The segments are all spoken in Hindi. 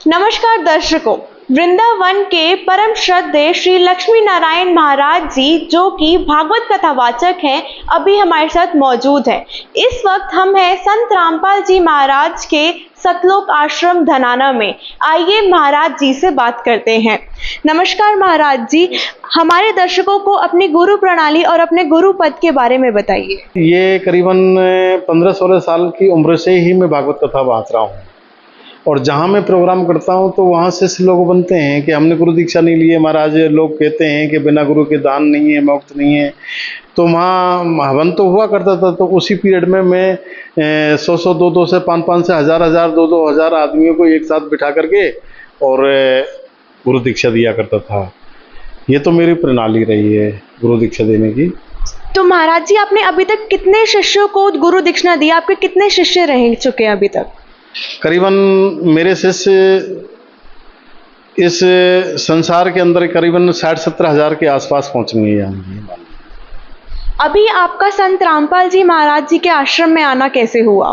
नमस्कार दर्शकों, वृंदावन के परम श्रद्धेय श्री लक्ष्मी नारायण महाराज जी जो कि भागवत कथावाचक हैं, अभी हमारे साथ मौजूद हैं। इस वक्त हम हैं संत रामपाल जी महाराज के सतलोक आश्रम धनाना में। आइए महाराज जी से बात करते हैं। नमस्कार महाराज जी, हमारे दर्शकों को अपनी गुरु प्रणाली और अपने गुरु पद के बारे में बताइए। ये करीबन 15-16 साल की उम्र से ही मैं भागवत कथा बांट रहा हूँ और जहाँ मैं प्रोग्राम करता हूँ तो वहाँ से लोग बनते हैं कि हमने गुरु दीक्षा नहीं ली है महाराज। लोग कहते हैं कि बिना गुरु के दान नहीं है, मुक्त नहीं है। तो वहाँ हवन तो हुआ करता था, तो उसी पीरियड में मैं 100 200 से 5 से 1000 2 हजार आदमियों को एक साथ बिठा करके और गुरु दीक्षा दिया करता था। ये तो मेरी प्रणाली रही है गुरु दीक्षा देने की। तो महाराज जी, आपने अभी तक कितने शिष्यों को गुरु दीक्षा दी? आपके कितने शिष्य रह चुके हैं अभी तक? करीबन मेरे शिष्य इस संसार के अंदर करीबन 60-70 हजार के आसपास पहुंचेंगे। यहाँ अभी आपका संत रामपाल जी महाराज जी के आश्रम में आना कैसे हुआ?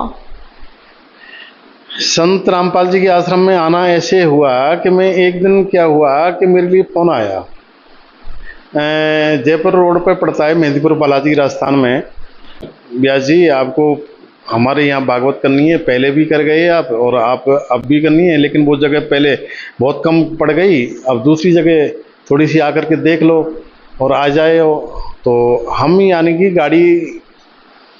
संत रामपाल जी के आश्रम में आना ऐसे हुआ कि मैं एक दिन क्या हुआ कि मेरे लिए फोन आया। जयपुर रोड पे पड़ता है, मेहंदीपुर बालाजी राजस्थान में। व्यास जी, आपको हमारे यहाँ भागवत करनी है, पहले भी कर गए आप और आप अब भी करनी है, लेकिन वो जगह पहले बहुत कम पड़ गई, अब दूसरी जगह थोड़ी सी आकर के देख लो और आ जाए। तो हम यानी कि गाड़ी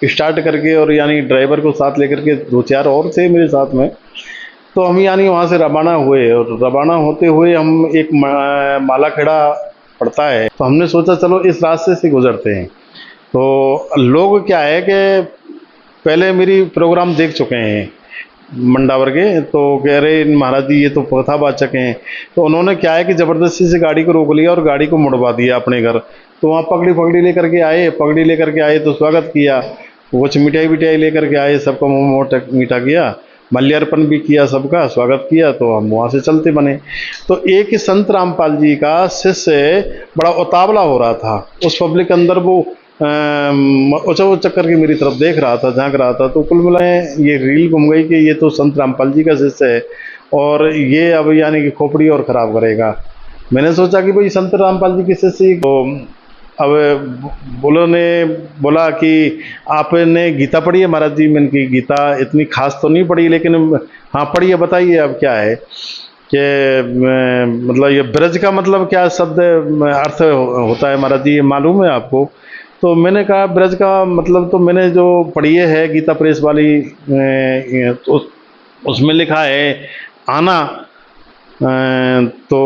स्टार्ट करके और यानी ड्राइवर को साथ लेकर के 2-4 और थे मेरे साथ में, तो हम यानी वहाँ से रवाना हुए। और रवाना होते हुए हम एक मालाखेड़ा पड़ता है, तो हमने सोचा चलो इस रास्ते से गुजरते हैं। तो लोग क्या है कि पहले मेरी प्रोग्राम देख चुके हैं मंडावर के, तो कह रहे महाराज जी ये तो कथावाचक हैं। तो उन्होंने क्या है कि ज़बरदस्ती से गाड़ी को रोक लिया और गाड़ी को मुड़वा दिया अपने घर। तो वहाँ पगड़ी लेकर के आए, तो स्वागत किया, कुछ मिठाई लेकर के आए, सबका मुँह मीठा किया, माल्यार्पण भी किया, सबका स्वागत किया। तो हम वहाँ से चलते बने। तो एक संत रामपाल जी का शिष्य बड़ा उतावला हो रहा था उस पब्लिक के अंदर, वो उचक करके मेरी तरफ देख रहा था, झांक रहा था। तो कुल मिला ये रील घूम गई कि ये तो संत रामपाल जी का शिष्य है और ये अब यानी कि खोपड़ी और ख़राब करेगा। मैंने सोचा कि भाई संत रामपाल जी के शिष्य, तो अब बोला कि आपने गीता पढ़ी है महाराज जी? मैंने की गीता इतनी खास तो नहीं पढ़ी, लेकिन हाँ पढ़ी है, बताइए अब क्या है कि मतलब ये ब्रज का मतलब क्या शब्द अर्थ होता है महाराज जी, ये मालूम है आपको? तो मैंने कहा ब्रज का मतलब तो मैंने जो पढ़ी है गीता प्रेस वाली, तो उसमें लिखा है आना। तो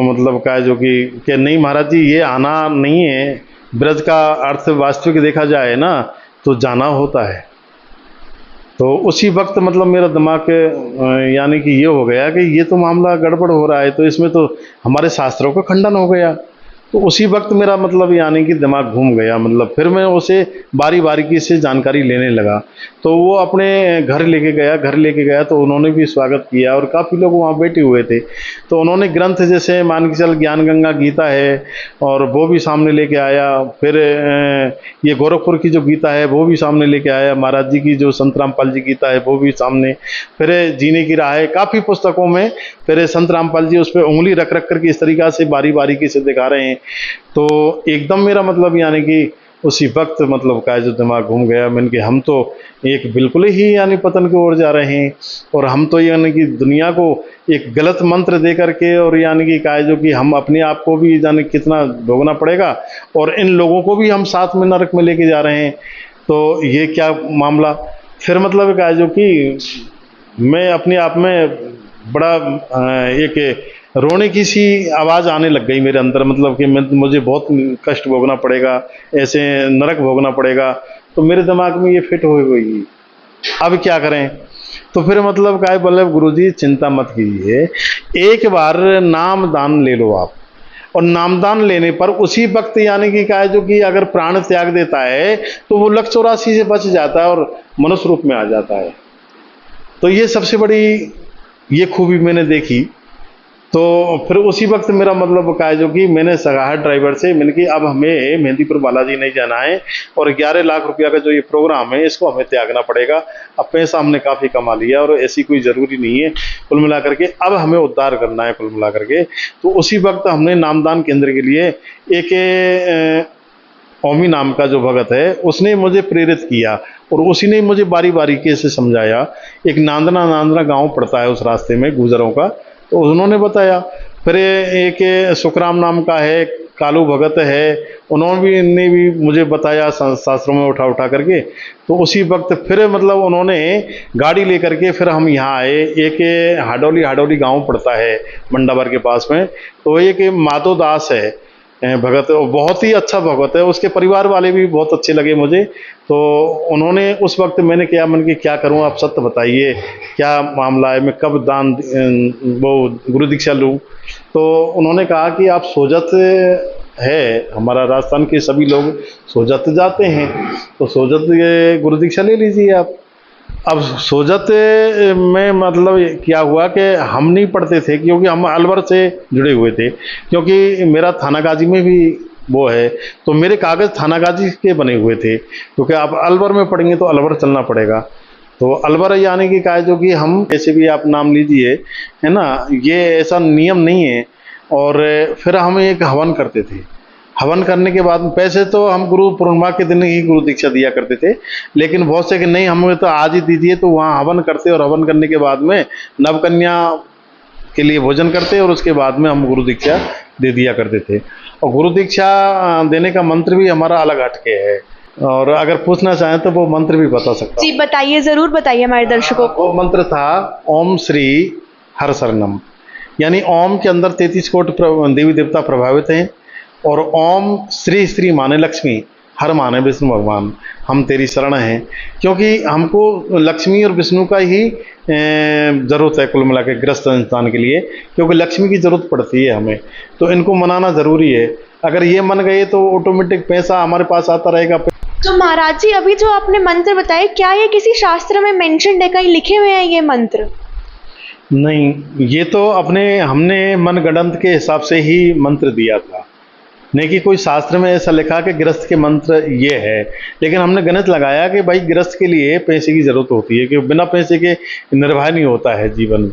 मतलब क्या जो कि नहीं महाराज जी ये आना नहीं है, ब्रज का अर्थ वास्तविक देखा जाए ना तो जाना होता है। तो उसी वक्त मतलब मेरा दिमाग यानी कि ये हो गया कि ये तो मामला गड़बड़ हो रहा है, तो इसमें तो हमारे शास्त्रों का खंडन हो गया। तो उसी वक्त मेरा मतलब यानी कि दिमाग घूम गया। मतलब फिर मैं उसे बारीकी से जानकारी लेने लगा। तो वो अपने घर लेके गया तो उन्होंने भी स्वागत किया और काफ़ी लोग वहाँ बैठे हुए थे। तो उन्होंने ग्रंथ जैसे मान के चल ज्ञान गंगा गीता है और वो भी सामने लेके आया। फिर ये गोरखपुर की जो गीता है वो भी सामने लेके आया। महाराज जी की जो संत रामपाल जी गीता है वो भी सामने। फिर जीने की राह है, काफ़ी पुस्तकों में फिर संत रामपाल जी उस पर उंगली रख करके इस तरीक़ा से बारीकी से दिखा रहे हैं। तो एकदम मेरा मतलब यानी कि उसी वक्त मतलब का जो दिमाग घूम गया। मैंने कि हम तो एक बिल्कुल ही यानी पतन की ओर जा रहे हैं और हम तो यानी कि दुनिया को एक गलत मंत्र दे करके और यानी कि क्या जो कि हम अपने आप को भी जाने कितना भोगना पड़ेगा और इन लोगों को भी हम साथ में नरक में लेके जा रहे हैं। तो ये क्या मामला? फिर मतलब क्या जो कि मैं अपने आप में बड़ा एक रोने की सी आवाज़ आने लग गई मेरे अंदर। मतलब कि मुझे बहुत कष्ट भोगना पड़ेगा, ऐसे नरक भोगना पड़ेगा। तो मेरे दिमाग में ये फिट हो गई, अब क्या करें? तो फिर मतलब क्या बोले गुरुजी चिंता मत कीजिए, एक बार नाम दान ले लो आप। और नामदान लेने पर उसी वक्त यानी कि क्या है जो कि अगर प्राण त्याग देता है तो वो 184 से बच जाता है और मनुष्य रूप में आ जाता है। तो ये सबसे बड़ी ये खूबी मैंने देखी तो फिर उसी वक्त मेरा मतलब क्या है जो कि मैंने कहा ड्राइवर से, मैंने कि अब हमें मेहंदीपुर बालाजी नहीं जाना है और 11 लाख रुपया का जो ये प्रोग्राम है इसको हमें त्यागना पड़ेगा। अब पैसा हमने काफ़ी कमा लिया और ऐसी कोई ज़रूरी नहीं है, कुल मिला करके अब हमें उद्धार करना है कुल मिला करके। तो उसी वक्त हमने नामदान केंद्र के लिए एक ओमी नाम का जो भगत है उसने मुझे प्रेरित किया और उसी ने मुझे बारी बारीकी से समझाया। एक नांदना गांव पड़ता है उस रास्ते में गुजरों का, तो उन्होंने बताया। फिर एक सुखराम नाम का है, कालू भगत है, उन्होंने भी मुझे बताया शास्त्रों में उठा उठा करके। तो उसी वक्त फिर मतलब उन्होंने गाड़ी लेकर के फिर हम यहाँ आए। एक हाडौली गांव पड़ता है मंडावर के पास में, तो एक माधो दास है भगत, बहुत ही अच्छा भगत है, उसके परिवार वाले भी बहुत अच्छे लगे मुझे। तो उन्होंने उस वक्त मैंने क्या मन की क्या करूं, आप सत्य बताइए क्या मामला है, मैं कब दान वो गुरु दीक्षा लूं। तो उन्होंने कहा कि आप सोजत है, हमारा राजस्थान के सभी लोग सोजत जाते हैं, तो सोजत गुरु दीक्षा ले लीजिए आप। अब सोजत में मतलब क्या हुआ कि हम नहीं पढ़ते थे क्योंकि हम अलवर से जुड़े हुए थे, क्योंकि मेरा थानागाजी में भी वो है, तो मेरे कागज़ थानागाजी के बने हुए थे। क्योंकि आप अलवर में पढ़ेंगे तो अलवर चलना पड़ेगा, तो अलवर यानी कि क्या जो कि हम कैसे भी आप नाम लीजिए, है ना, ये ऐसा नियम नहीं है। और फिर हम एक हवन करते थे। हवन करने के बाद पैसे तो हम गुरु पूर्णिमा के दिन ही गुरु दीक्षा दिया करते थे, लेकिन बहुत से कि नहीं हमें तो आज ही दीजिए, तो वहाँ हवन करते और हवन करने के बाद में नवकन्या के लिए भोजन करते और उसके बाद में हम गुरु दीक्षा दे दिया करते थे। और गुरु दीक्षा देने का मंत्र भी हमारा अलग हटके है, और अगर पूछना चाहें तो वो मंत्र भी बता सकता जी बताइए, जरूर बताइए हमारे दर्शकों को। वो मंत्र था ओम श्री हर शरणम, यानी ओम के अंदर 33 कोटि देवी देवता प्रभावित हैं, और ओम श्री माने लक्ष्मी, हर माने विष्णु भगवान, हम तेरी शरण हैं। क्योंकि हमको लक्ष्मी और विष्णु का ही ज़रूरत है कुल मिला के ग्रस्त इंसान के लिए, क्योंकि लक्ष्मी की ज़रूरत पड़ती है हमें, तो इनको मनाना ज़रूरी है। अगर ये मन गए तो ऑटोमेटिक पैसा हमारे पास आता रहेगा। तो महाराज जी, अभी जो आपने मंत्र बताए, क्या ये किसी शास्त्र में मेंशन है, कहीं लिखे हुए हैं ये मंत्र? नहीं, ये तो हमने मनगढ़ंत के हिसाब से ही मंत्र दिया था, नहीं कि कोई शास्त्र में ऐसा लिखा कि गृहस्थ के मंत्र ये है। लेकिन हमने गणित लगाया कि भाई गृहस्थ के लिए पैसे की ज़रूरत होती है, कि बिना पैसे के निर्वाह नहीं होता है जीवन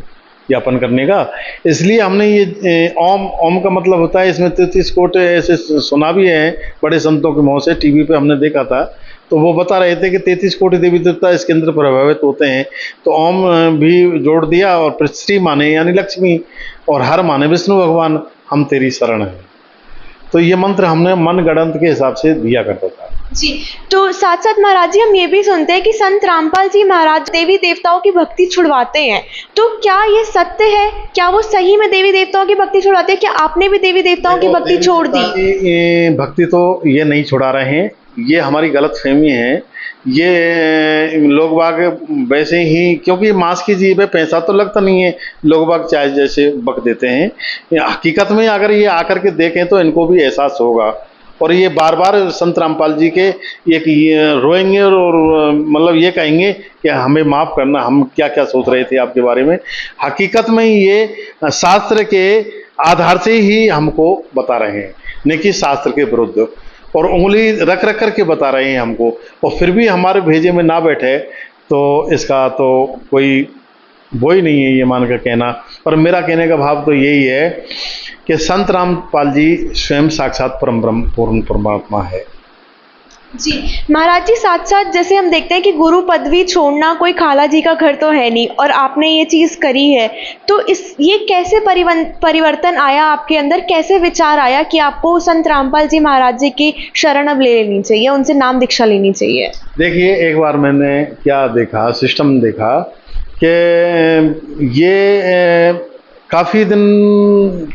यापन करने का। इसलिए हमने ये ओम का मतलब होता है, इसमें 33 कोटि ऐसे सुना भी है बड़े संतों के मुँह से, टीवी पे हमने देखा था, तो वो बता रहे थे कि 33 कोटि देवी देवता इसके अंदर प्रभावित होते हैं। तो ओम भी जोड़ दिया, और फिर श्री माने यानी लक्ष्मी, और हर माने विष्णु भगवान, हम तेरी शरण हैं। तो ये मंत्र हमने मनगढ़ंत के हिसाब से दिया करता था जी। तो साथ साथ महाराज जी, हम ये भी सुनते हैं कि संत रामपाल जी महाराज देवी देवताओं की भक्ति छुड़वाते हैं, तो क्या ये सत्य है? क्या वो सही में देवी देवताओं की भक्ति छुड़वाते हैं? क्या आपने भी देवी देवताओं की भक्ति छोड़ दी? भक्ति तो ये नहीं छुड़ा रहे हैं, ये हमारी गलतफहमी है। ये लोग बाग वैसे ही, क्योंकि मांस की जीभ है, पैसा तो लगता नहीं है, लोग बाग चाय जैसे बक देते हैं। हकीकत में अगर ये आकर के देखें तो इनको भी एहसास होगा, और ये बार बार संत रामपाल जी के ये रोएंगे और मतलब ये कहेंगे कि हमें माफ़ करना, हम क्या क्या सोच रहे थे आपके बारे में। हकीकत में ये शास्त्र के आधार से ही हमको बता रहे हैं, नहीं कि शास्त्र के विरुद्ध, और उंगली रख रख करके बता रहे हैं हमको, और फिर भी हमारे भेजे में ना बैठे, तो इसका तो कोई वो ही नहीं है ये मान कर कहना। पर मेरा कहने का भाव तो यही है कि संत रामपाल जी स्वयं साक्षात परम ब्रह्म पूर्ण परमात्मा है। जी महाराज जी, साथ साथ जैसे हम देखते हैं कि गुरु पदवी छोड़ना कोई खाला जी का घर तो है नहीं, और आपने ये चीज़ करी है, तो ये कैसे परिवर्तन आया आपके अंदर? कैसे विचार आया कि आपको संत रामपाल जी महाराज जी की शरण अब ले लेनी चाहिए, उनसे नाम दीक्षा लेनी चाहिए? देखिए, एक बार मैंने क्या देखा, सिस्टम देखा कि ये काफ़ी दिन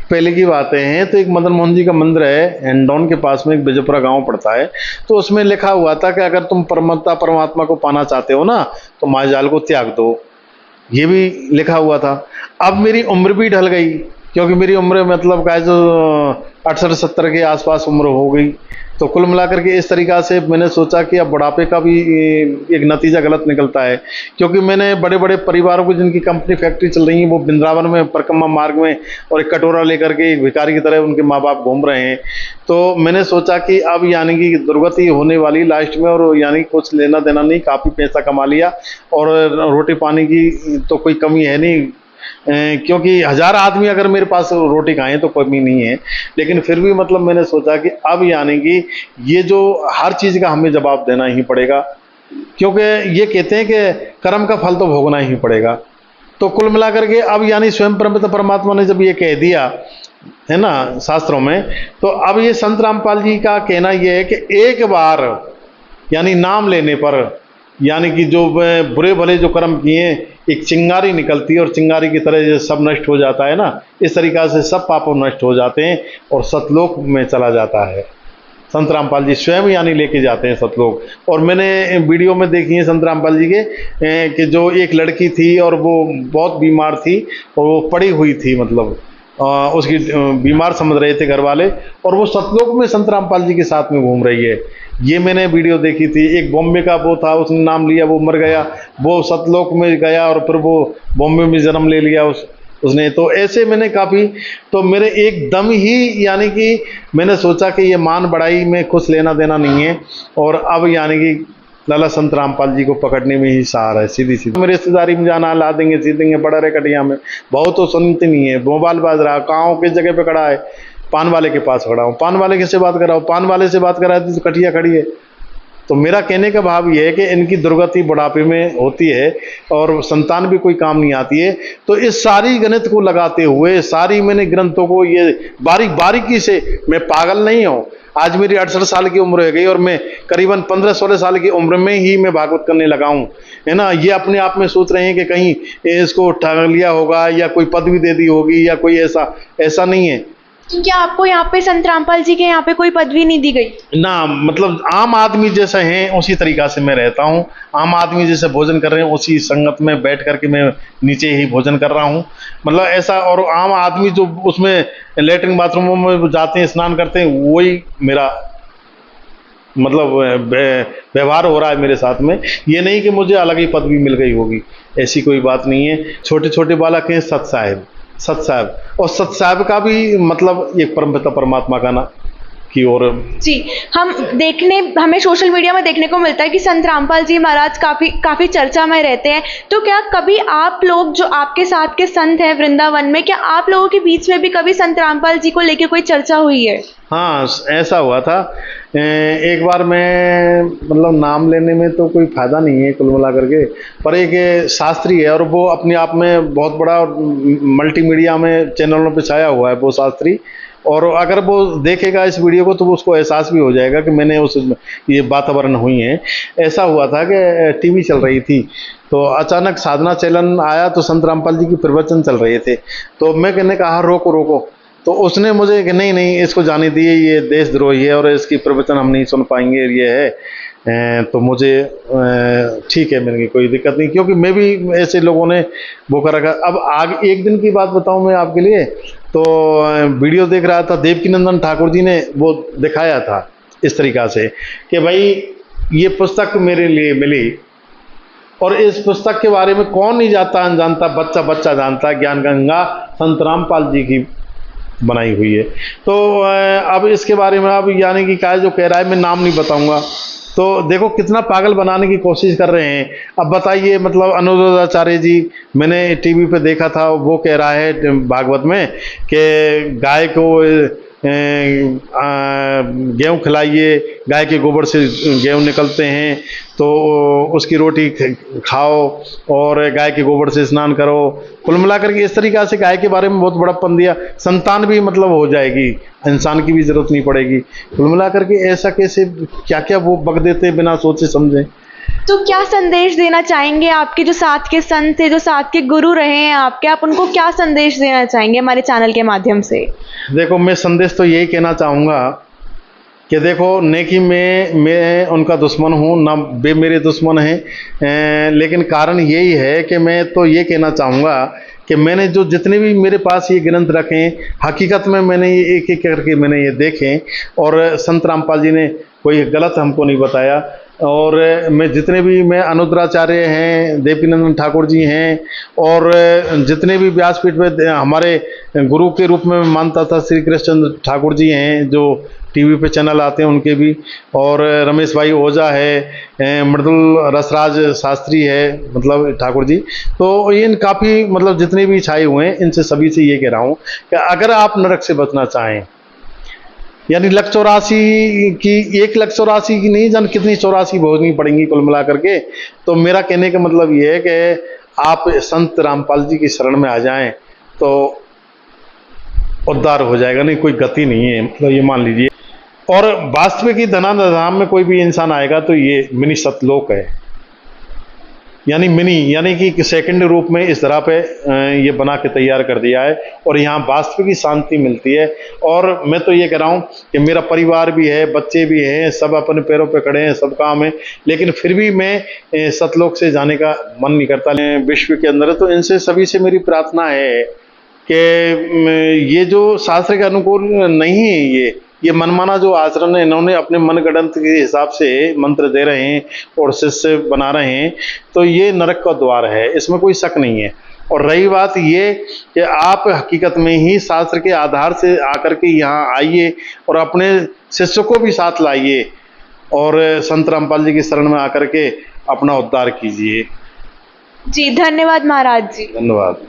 पहले की बातें हैं। तो एक मदन मोहन जी का मंदिर है हिंडौन के पास में, एक बिजपुरा गांव पड़ता है, तो उसमें लिखा हुआ था कि अगर तुम परमात्मा को पाना चाहते हो ना, तो मायाजाल को त्याग दो, ये भी लिखा हुआ था। अब मेरी उम्र भी ढल गई, क्योंकि मेरी उम्र मतलब का जो 68-70 के आसपास उम्र हो गई। तो कुल मिलाकर के इस तरीक़ा से मैंने सोचा कि अब बुढ़ापे का भी एक नतीजा गलत निकलता है, क्योंकि मैंने बड़े बड़े परिवारों को जिनकी कंपनी फैक्ट्री चल रही है वो वृंदावन में परिक्रमा मार्ग में और एक कटोरा लेकर के एक भिखारी की तरह उनके माँ बाप घूम रहे हैं। तो मैंने सोचा कि अब यानी कि दुर्गति होने वाली लास्ट में, और यानी कुछ लेना देना नहीं, काफ़ी पैसा कमा लिया और रोटी पानी की तो कोई कमी है नहीं, क्योंकि 1000 आदमी अगर मेरे पास रोटी खाएं तो कमी नहीं है। लेकिन फिर भी मतलब मैंने सोचा कि अब यानी कि ये जो हर चीज़ का हमें जवाब देना ही पड़ेगा, क्योंकि ये कहते हैं कि कर्म का फल तो भोगना ही पड़ेगा। तो कुल मिलाकर के अब यानी स्वयं परमात्मा ने जब ये कह दिया है ना शास्त्रों में, तो अब ये संत रामपाल जी का कहना ये है कि एक बार यानी नाम लेने पर यानी कि जो बुरे भले जो कर्म किए एक चिंगारी निकलती है और चिंगारी की तरह ये सब नष्ट हो जाता है ना, इस तरीक़ा से सब पापों नष्ट हो जाते हैं और सतलोक में चला जाता है। संत रामपाल जी स्वयं यानी लेके जाते हैं सतलोक। और मैंने वीडियो में देखी है संत रामपाल जी के कि जो एक लड़की थी और वो बहुत बीमार थी और वो पड़ी हुई थी, मतलब उसकी बीमार समझ रहे थे घर वाले, और वो सतलोक में संत रामपाल जी के साथ में घूम रही है। ये मैंने वीडियो देखी थी। एक बॉम्बे का वो था, उसने नाम लिया, वो मर गया, वो सतलोक में गया और फिर वो बॉम्बे में जन्म ले लिया उसने। तो ऐसे मैंने काफ़ी, तो मेरे एकदम ही यानी कि मैंने सोचा कि ये मान बढ़ाई में कुछ लेना देना नहीं है, और अब यानी कि लाला संत रामपाल जी को पकड़ने में ही सहारा है। सीधी सीधी मेरे रिश्तेदारी में जाना, ला देंगे सी देंगे, बड़ा रे कटिया में बहुत तो सुनती नहीं है, मोबाइल बाज रहा, कहाँ किस जगह पे खड़ा है, पान वाले के पास खड़ा हूँ, पान वाले के से बात कर रहा हूँ, पान वाले से बात कर रहा है तो कटिया खड़ी है। तो मेरा कहने का भाव ये है कि इनकी दुर्गति बुढ़ापे में होती है और संतान भी कोई काम नहीं आती है। तो इस सारी गणित को लगाते हुए सारी मैंने ग्रंथों को ये बारीकी से, मैं पागल नहीं हूँ, आज मेरी 68 साल की उम्र हो गई और मैं करीबन 15-16 साल की उम्र में ही मैं भागवत करने लगा हूँ, है ना। ये अपने आप में सोच रहे हैं कि कहीं इसको ठग लिया होगा या कोई पदवी दे दी होगी या कोई ऐसा नहीं है। तो क्या आपको यहाँ पे संत रामपाल जी के यहाँ पे कोई पदवी नहीं दी गई? ना, मतलब आम आदमी जैसा है उसी तरीक़ा से मैं रहता हूँ। आम आदमी जैसे भोजन कर रहे हैं उसी संगत में बैठ करके मैं नीचे ही भोजन कर रहा हूँ, मतलब ऐसा। और आम आदमी जो उसमें लेटरिन बाथरूमों में जाते हैं, स्नान करते हैं, वही मेरा मतलब व्यवहार हो रहा है मेरे साथ में। ये नहीं कि मुझे अलग ही पदवी मिल गई होगी, ऐसी कोई बात नहीं है। छोटे छोटे बालक हैं सत साहब, और सत साहब का भी मतलब एक परमपिता परमात्मा का ना की ओर जी। हमें सोशल मीडिया में देखने को मिलता है कि संत रामपाल जी महाराज काफी चर्चा में रहते हैं। तो क्या कभी आप लोग जो आपके साथ के संत हैं वृंदावन में, क्या आप लोगों के बीच में भी कभी संत रामपाल जी को लेकर कोई चर्चा हुई है? हाँ, ऐसा हुआ था एक बार। मैं मतलब नाम लेने में तो कोई फायदा नहीं है कुल मिला करके, पर एक शास्त्री है और वो अपने आप में बहुत बड़ा मल्टीमीडिया में चैनलों पे छाया हुआ है वो शास्त्री। और अगर वो देखेगा इस वीडियो को तो उसको एहसास भी हो जाएगा कि मैंने ये वातावरण हुई है। ऐसा हुआ था कि टीवी चल रही थी, तो अचानक साधना चैनल आया, तो संत रामपाल जी की प्रवचन चल रहे थे। तो मैं कहने कहा रोको, तो उसने मुझे कि नहीं इसको जाने दिए, ये देशद्रोही है और इसकी प्रवचन हम नहीं सुन पाएंगे, ये है। तो मुझे ठीक है, मैंने कोई दिक्कत नहीं, क्योंकि मैं भी ऐसे लोगों ने वो कर रखा। अब आगे एक दिन की बात बताऊं मैं आपके लिए, तो वीडियो देख रहा था, देवकीनंदन ठाकुर जी ने वो दिखाया था इस तरीक़ा से कि भाई ये पुस्तक मेरे लिए मिली और इस पुस्तक के बारे में कौन नहीं जानता, बच्चा जानता, ज्ञान गंगा संत रामपाल जी की बनाई हुई है। तो अब इसके बारे में अब यानी कि क्या जो कह रहा है, मैं नाम नहीं बताऊंगा, तो देखो कितना पागल बनाने की कोशिश कर रहे हैं। अब बताइए, मतलब अनुरुद्धाचार्य जी मैंने टीवी पे देखा था, वो कह रहा है भागवत में कि गाय को गेहूँ खिलाइए, गाय के गोबर से गेहूँ निकलते हैं, तो उसकी रोटी खाओ और गाय के गोबर से स्नान करो। कुल मिलाकर के इस तरीक़ा से गाय के बारे में बहुत बड़प्पन दिया। संतान भी मतलब हो जाएगी, इंसान की भी ज़रूरत नहीं पड़ेगी। कुल मिलाकर के ऐसा कैसे क्या क्या वो बक देते बिना सोचे समझे। तो क्या संदेश देना चाहेंगे आपके जो साथ के संत थे, जो साथ के गुरु रहे हैं आपके, आप उनको क्या संदेश देना चाहेंगे हमारे चैनल के माध्यम से? देखो, मैं संदेश तो यही कहना चाहूँगा कि देखो नेकी में मैं उनका दुश्मन हूँ ना, वे मेरे दुश्मन हैं। लेकिन कारण यही है कि मैं तो ये कहना चाहूँगा कि मैंने जो जितने भी मेरे पास ये ग्रंथ रखे, हकीकत में मैंने ये एक एक करके मैंने ये देखे, और संत रामपाल जी ने कोई गलत हमको नहीं बताया। और मैं जितने भी मैं अनुद्राचार्य हैं, देवीनंदन ठाकुर जी हैं, और जितने भी व्यासपीठ में हमारे गुरु के रूप में मानता था श्री कृष्ण ठाकुर जी हैं, जो टीवी पे चैनल आते हैं उनके भी, और रमेश भाई ओझा है, मृदुल रसराज शास्त्री है, मतलब ठाकुर जी। तो इन काफ़ी मतलब जितने भी छाए हुए हैं, इनसे सभी से ये कह रहा हूँ कि अगर आप नरक से बचना चाहें, यानी 1,84,000 की 1,84,000 की नहीं जान कितनी 84 भोगनी पड़ेंगी कुल मिला करके, तो मेरा कहने का मतलब ये है कि आप संत रामपाल जी की शरण में आ जाएं तो उद्धार हो जाएगा, नहीं कोई गति नहीं है, मतलब ये मान लीजिए। और वास्तविक ही धनाधाम में कोई भी इंसान आएगा तो ये मिनी सतलोक है, यानी मिनी, यानी कि सेकंड रूप में इस तरह पे ये बना के तैयार कर दिया है, और यहाँ वास्तविक ही शांति मिलती है। और मैं तो ये कह रहा हूँ कि मेरा परिवार भी है, बच्चे भी हैं, सब अपने पैरों पे खड़े हैं, सब काम है, लेकिन फिर भी मैं सतलोक से जाने का मन नहीं करता विश्व के अंदर। तो इनसे सभी से मेरी प्रार्थना है कि ये जो शास्त्र के अनुकूल नहीं है, ये मनमाना जो आचरण है, इन्होंने अपने मनगढ़ंत के हिसाब से मंत्र दे रहे हैं और शिष्य बना रहे हैं, तो ये नरक का द्वार है, इसमें कोई शक नहीं है। और रही बात ये कि आप हकीकत में ही शास्त्र के आधार से आकर के यहाँ आइए और अपने शिष्य को भी साथ लाइए और संत रामपाल जी की शरण में आकर के अपना उद्धार कीजिए। जी धन्यवाद महाराज जी। धन्यवाद।